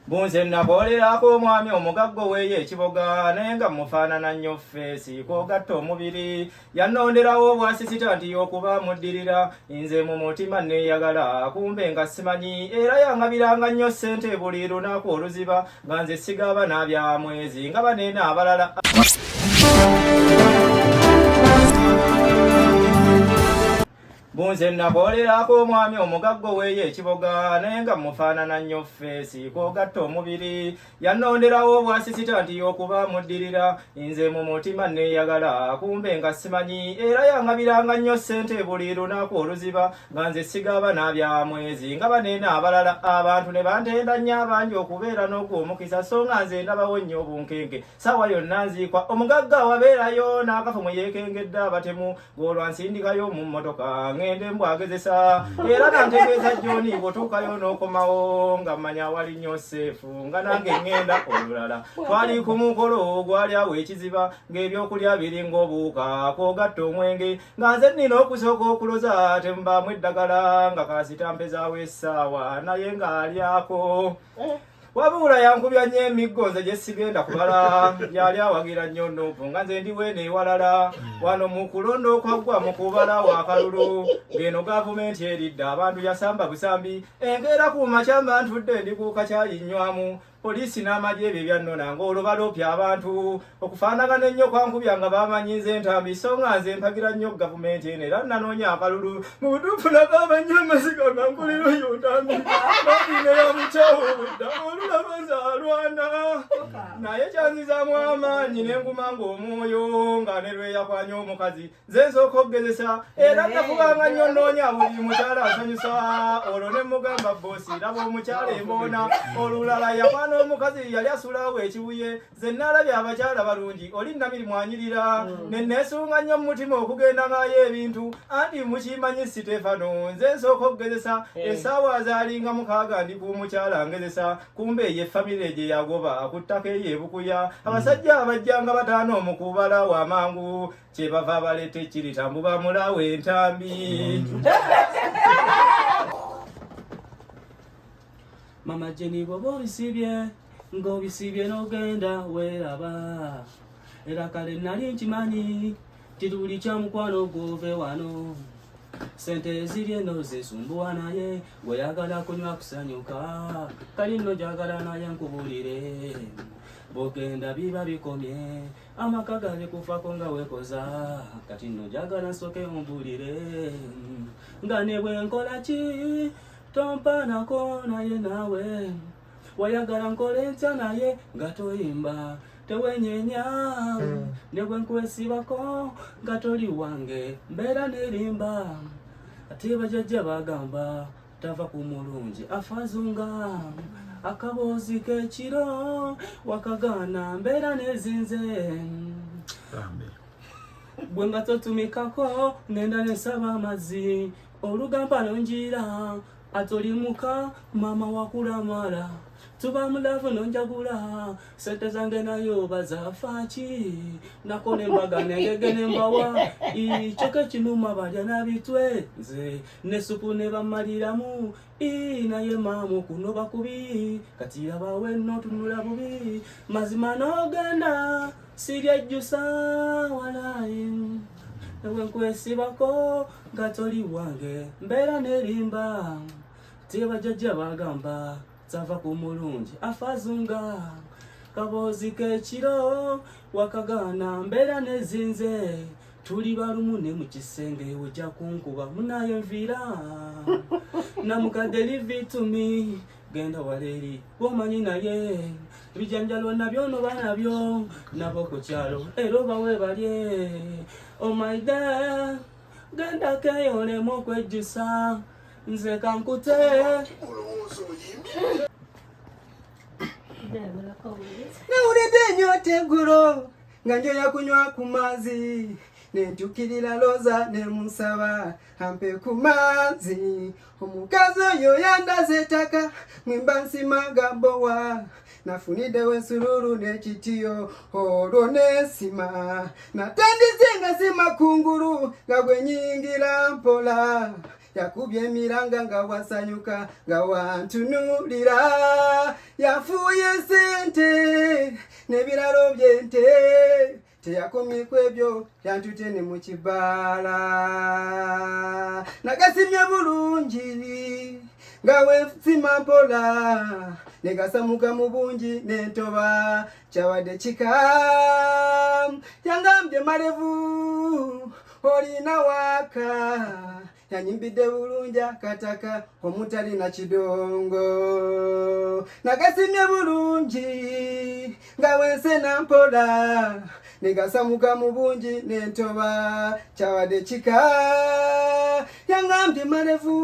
Bunze nakolerako omwami omugaggo weeye ekiboga naye nga mufaanana nnyo feesi kwogatta omubiri yannonderawo obwasisita nti okuba muddirira nze mu mutima neeyagala kumbe nga simanyi era yangabiranga nnyo ssente buli lunaku oluziba nga nze sigaba n'abya mwezi nga baneena abalala. Bunze nakolerako omwami omugaggo weeye ekiboga naye nga mufaanana nnyo feesi kwogatta omubiri yannonderawo obwasisita nti okuba muddirira nze mu mutima neeyagala kumbe nga simanyi era yangabiranga nnyo ssente buli lunaku oluziba nga nze sigaba n'abya mwezi nga baneena abalala. Abantu ne bantenda nnyo abangi okubeera n'ogw'omukisa so nga nze ndabawo nnyo obunkenke sawa yonna nziikwa omugagga wabeerayo n'akafu mwe yeekengedde abatemu ng'olwansindikayo mu mmotoka ngende mbwagezesa era nantegeeza Joni bw'otuukayo n'okomawo nga mmanya awali nnyo seefu nga nange ngenda olulala. Twali ku mukolo gwali awo ekiziba ng'ebyokulya biringa obuuka kwogatta omwenge nga nze nnina okusooka okuloza temubaamu eddagala nga kaasitampezaawo essaawa naye ng'alyako wabula yankubya nnyo emiggo nze gye sigenda kubala yali awagira nnyo Nuupu nga nze ndi weeno ewalala wano mu kulonda okwaggwa mu kubala wakalulu ng'eno gavumenti eridde abantu yasamba busambi enkeera ku makyamba ntudde ndi ku kakyayinnywamu poliisi n'amagye ebyo byannona ng'olubaloopya abantu okufaanagana ennyo kwankubya nga bamanyi nze ntambi so nga nze mpagira nnyo gavumenti eno era nanoonya akalulu mu butuufu nagamba nnyo amasiga nga nkolero yo ntambi baine ya mukyawo budda olulaba nzaalwana naye kyanzizaamu amaanyi ne ngumanga omwoyo nga ne lweyakwanya omukazi nze nsooka okugezesa era nakubanga nnyo nnoonya buli mukyala asanyusa olwo ne mugamba boosi laba omukyala emboona olulala yakwana n'omukazi yali asulaawo ekibuye ze naalabye abakyala balungi oli namiri mwanyirira ne neesunga nnyo mu mutima okugenda ngaayo ebintu anti mukimanyi Sitefano nze nsooka okugezesa essaawa zaalinga 6 ndi ku mukyala ngezesa kumbe ye famire gye yagoba ku ttaka eyeebukuya abasajja abajjanga 5 omukubala w'amangu kyebava balete kiritambu bamulawo entambi. Mama Jenny bobo bisibye ng'obisibye n'ogenda weeraba era kale nali nkimanyi tituli kya mukwano gwove wano sente zirye no zisumbuwa naye bweyagala kunywa kusanyuka kali nno gyagala naye nkubulire bw'ogenda biba bikomye amaka gali kufako nga wekoza kati nno gyagala nsooke ombulire nga ne bwe nkola ki tompanako naye naawe wayagala nkole ntya naye nga toyimba tewenyenya ne bwe nkwesibako nga toli wange mbeera nerimba ate bajjajja bagamba tava ku mulungi afazunga akaboozi k'ekiro wakagaana mbeera nezinze bwe nga totumikako ngenda nesaba amazzi olugamba nonjira atolimuka mama wakulamala tuba mulavu nonjagula sente zange nayo bazafaaki nakole embaga nengege nembawa icoke kinuma balya nabitwe nze nesupu ne bamaliramu naye maamu kuno bakubi kati abawe notunula bubi mazima nogenda siryejjusa walayi ewe nkwesibako nga toli wange mbeera nerimba te bajjajja bagamba tava ku mulungi afazunga kaboozi k'ekiro wakagaana mbeera nezinze tuli balumu ne mu kisenge wejja kunkuba munayo nviira namukadde livitumi genda waleeri gwomanyi naye ebijanjalo nabyo noba nabyo nabo ku kyalo era oba weebalye omaide genda keeyolemu okwejjusa nze kankute nawulidde ennyota eggulo nga njoya kunywa ku mazzi nentukirira Loza nemusaba ampe ku mazzi omukazi oyo yandaze ettaka mwemba nsimaga bowa nafunidde wensululu n'ekitiyo olwo neesima natandize nga si makungulu nga gwe nyingira mpola yakubye emiranga nga wasanyuka nga wantunulira yafuuye sente n'ebiralo by'ente teyakomye kwebyo yantutene mu kibaala nagasimye bulungi nga wensima mpola negasamuka mu bungi n'entoba kyawadde kika yangambye malevu olina waka yanyimbidde bulungi akataka omutalina kidongo nagasimye bulungi nga wensena mpola negasamuka mu bungi n'entoba kyawadde kika yangambye malevu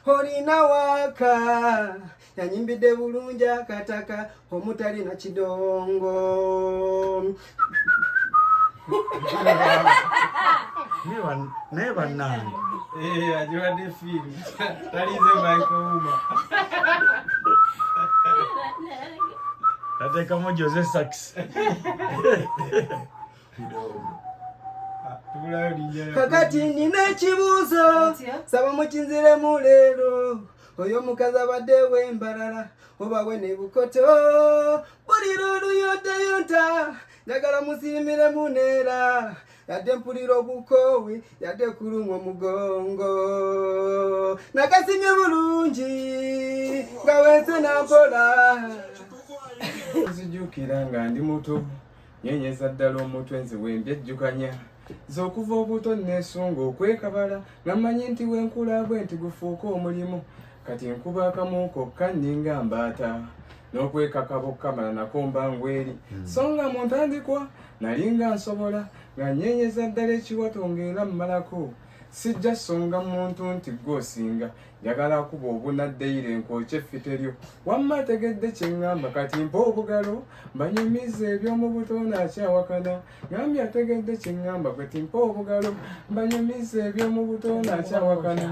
olina waka yanyimbidde bulungi akataka omutalina kidongo Never none. ajiwadde fiimu talize maikouma Tateekamu Jose Sax. kakati nina ekibuuzo saba mukinziremu leero oyo omukazi abadde w'embalala oba we ne bukoto mpulira oluyontayonta njagala musiimiremu neera yadde mpulira obukoowi yadde kulumwa omugongo nagasimye bulungi nga wense nampola nzijukira nga ndi muto nyenyeza ddala omutwe nze wembyejjukanya z'okuva obuto neesunga okwekabala namanyi nti wenkula bwe nti gufuuka omulimu kati nkuba akamu kokka nninga mbaata n'okwekakaba okukamala nako mbangweri so nga mu ntandikwa nalinga nsobola nga nyenyeza ddala ekiwato ng'era mmalako sijja songa muntu nti gw'osinga njagala kuba obunaddeyire nkwokya effite lyo wamma ategedde kye ŋŋamba kati mpa obugalo mbanyumiza eby'omu buto naakyawakana ŋambye ategedde kye ŋŋamba kati mpa obugalo mbanyumiza eby'omu buto naakyawakana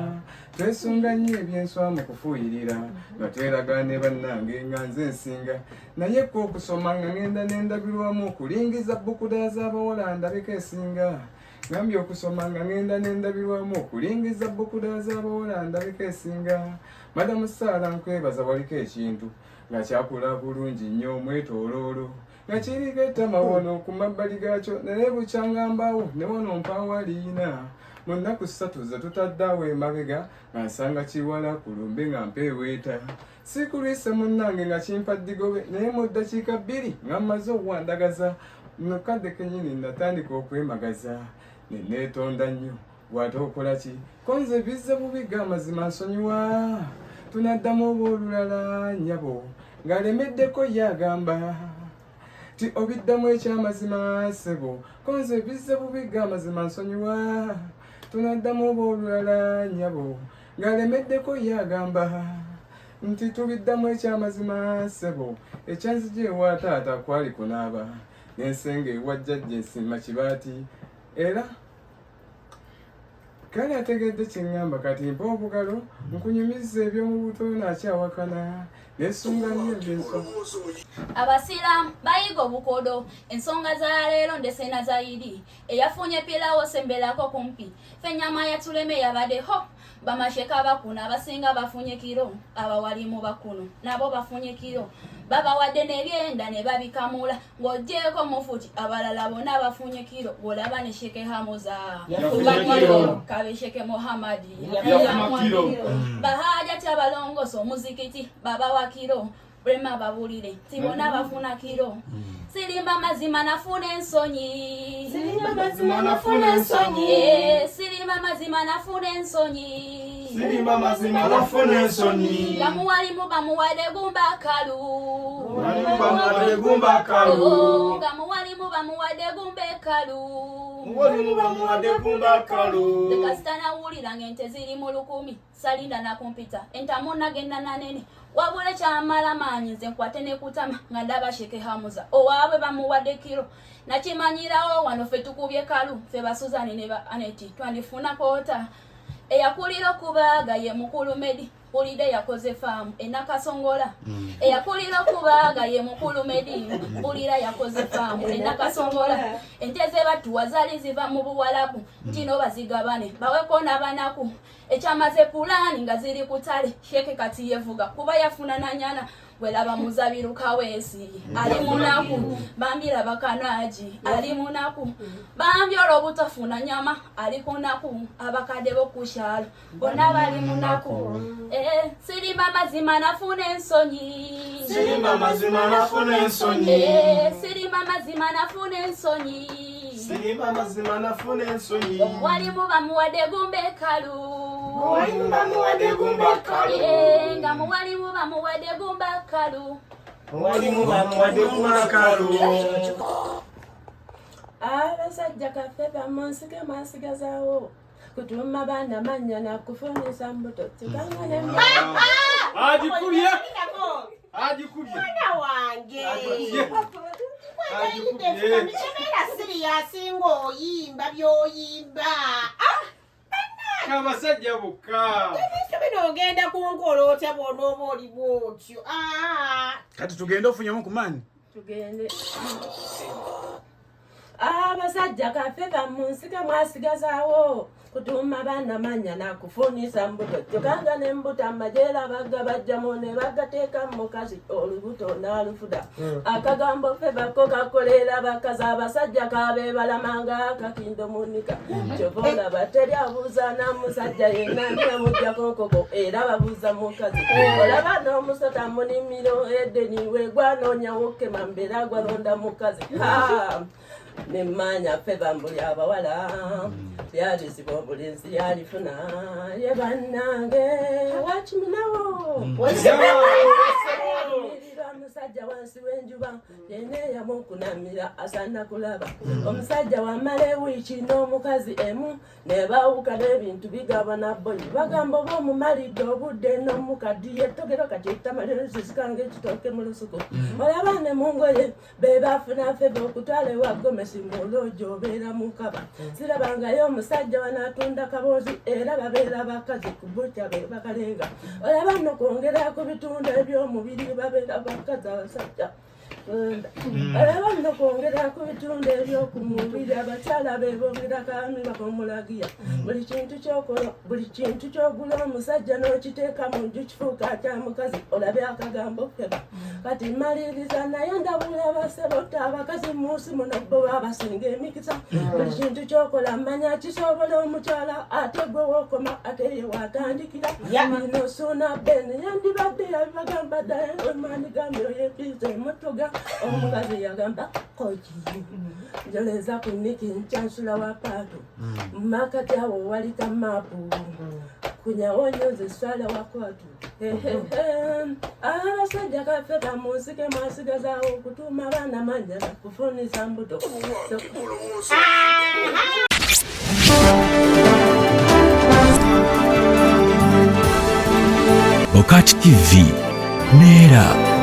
twesunga nnyo ebyenswa mu kufuuyirira nga tweraga ne bannange nga nze nsinga naye ko okusoma nga ŋŋenda n'endabirwamu okulingiza bbukuda z'abawala ndabika esinga ngambye okusoma nga ŋŋenda n'endabirwamu okulingiza bbukuda z'abawala ndabika esinga madamu saala nkwebaza waliko ekintu nga kyakula bulungi nnyo omwetooloolo nga kiriko ettamawono ku mabbali gaakyo naye bukyangambaawo ne wano mpaawaliina mu nnaku 3 ze tutaddeawo emabega nga nsanga kiwala ku lumbe nga mpeeweeta sikulwise munnange nga kimpa ddigobe naye mu ddakiika 2 nga mmaze okuwandagaza mukadde kenyini natandika okwemagaza neneetonda nnyo bw'ate okola ki ko nze bizze bubiga amazima nsonyiwa tunaddamu oba olulala nnyabo ng'alemeddeko ye agamba ti obiddamu ekyamazima ssebo ko nze bizze bubiga amazima nsonyiwa tunaddamu oba olulala nnyabo ng'alemeddeko ye agamba nti tubiddamu ekyamazima ssebo ekyanzija ewa taata kwali kunaaba n'ensenga ewa jjajja ensima kibaati era kale ategedde kye ŋŋamba kati mpa obugalo nkunyumiza eby'omu buto naakyawakana nesunga nnyo ebyenswa abasiraamu bayiga obukodo ensonga za leero ndesena zaidi eyafunye pirawo semberako kumpi fe ennyama yatuleme yabaddeho bamasheka bakuna abasinga bafunye kiro abawalimu bakuno nabo bafunye kiro babawadde n'ebyenda ne babikamula ng'oggyeko mufuti abalala bonna bafunye kiro bw'olaba ne Sheke Hamuza kabe Sheke Muhammadi bahajati abalongoso omuzikiti babawa kiro brema babulire tibona bafuna kiro sirimba mazima nafuna ensonyi sirimba mazima nafuna ensonyi sirimba mazima nafuna ensonyi Sirimba mazima nafuna ensonyi gamuwalimu bamuwadde gumba kalu bamuwadde gumba kalu gamuwalimu bamuwadde gumba kalu muwalimu bamuwadde gumba kalu tekasitana wulira ng'ente ziri mu 10 salinda na kompita entamu nagenda nanene wabula kyamala maanyi nze nkwate ne kutama nga ndaba Sheke Hamuza owaabwe bamuwadde kiro nakimanyirawo wano ffe tukubye kalu ffe basuzani ne ba Aneti twandifuna koota eyakulira okubaaga ye mukulu Medi bulide yakoze faamu enakasongola eyakulira okubaaga ye mukulu Medimu bulira yakoze faamu enakasongola ente ze batuwa zaali ziva mu Buwalabu ntino bazigabane baweko n'abanaku ekyamaze pulaani nga ziri kutale Sheke kati yevuga kuba yafuna nanyana welaba muzabiru Kaweesi ali munaku bambira bakanaji ali munaku bambyolo obutafuna nyama ali kunaku abakade bokushalo bona bali munaku sirimba mazima nafuna ensonyi Sirimba mazima nafuna ensonyi sirimba mazima nafuna ensonyi Sirimba mazima nafuna ensonyi walimu bamuwadde gumbe kalu Walimu bamuwadde gumba kalu nga muwalimu bamuwadde gumba kalu Walimu bamuwadde gumba kalu abasajja kaffe bamunsike mwasigazaawo kutuma baana mannya nakufunisa mbuto tikangane Agikubye Agikubye Mwana wange Agikubye Michemera siriyasi ng'oyimba by'oyimba Kabasajja bokka ebintu bino ogenda kunkola otya bw'onooba oli bw'otyo Kati tugende ofunyemu ku maani tugende abasajja kaffe bamunsike mwasigazaawo kutuma baana mannya nakufunisa mbuto kyokanga n'embuto amajeera bagabajjamu ne bagateeka mukazi olubuto n'alufuda akagambo ffe bako kakolera bakazi abasajja kabeebalamanga akakindo munika kyova olaba teri abuuza namusajja yenna ntamujjako nkoko era babuuza mukazi olaba n'omusota munimiro edeni wegwanoonya wokema mbeera gwalonda mukazi nemmanya ffe bambuli abawala lyalizibwa obulenzi lyalifuna ye bannange wakiminawo omusajja wansi w'enjuba yena eyamukunamira asaana kulaba omusajja wamala ewiiki n'omukazi emu ne bawuka n'ebintu bigabana boyi bagamba oba omumalidde obudde n'omukaddi yettogero kati etamalisisikanga ekitooke mu lusuku olaba ne mu ngoye be bafuna ffe beokutwala ewa Gomesi muloojo obeera mu nkaba sirabangayo omusajja wanaatunda kaboozi era babeera bakazi ku butya be bakalenga olaba no kwongera ku bitundu eby'omubiri babeera bakazi abasajja olaba no kwongera ku bitundu eby'okumubiri abakyala beebongera kaami bakomulagiya buli kintu ky'ogula omusajja n'okiteeka mu nju kifuuka kya mukazi olabe akagambo feba kati maliriza naye ndabula basebota abakazi munsi muno bo babasinga emikisa buli kintu ky'okola manya kisobola omukyala ate gwe wookoma ate ye waatandikira ino suuna beni yandibadde yabibagamba ddala emaani gambiro yebiza emotoga omukazi yagamba koji njoleza ku niki nkyansula wa paato mumakati awo walika maapu kunyawo nyoze swala wakwatu abasajja kaffe bamunsike mwasigazaawo okutuma abaana mannya nakufunisa mbuto Bokati TV Neera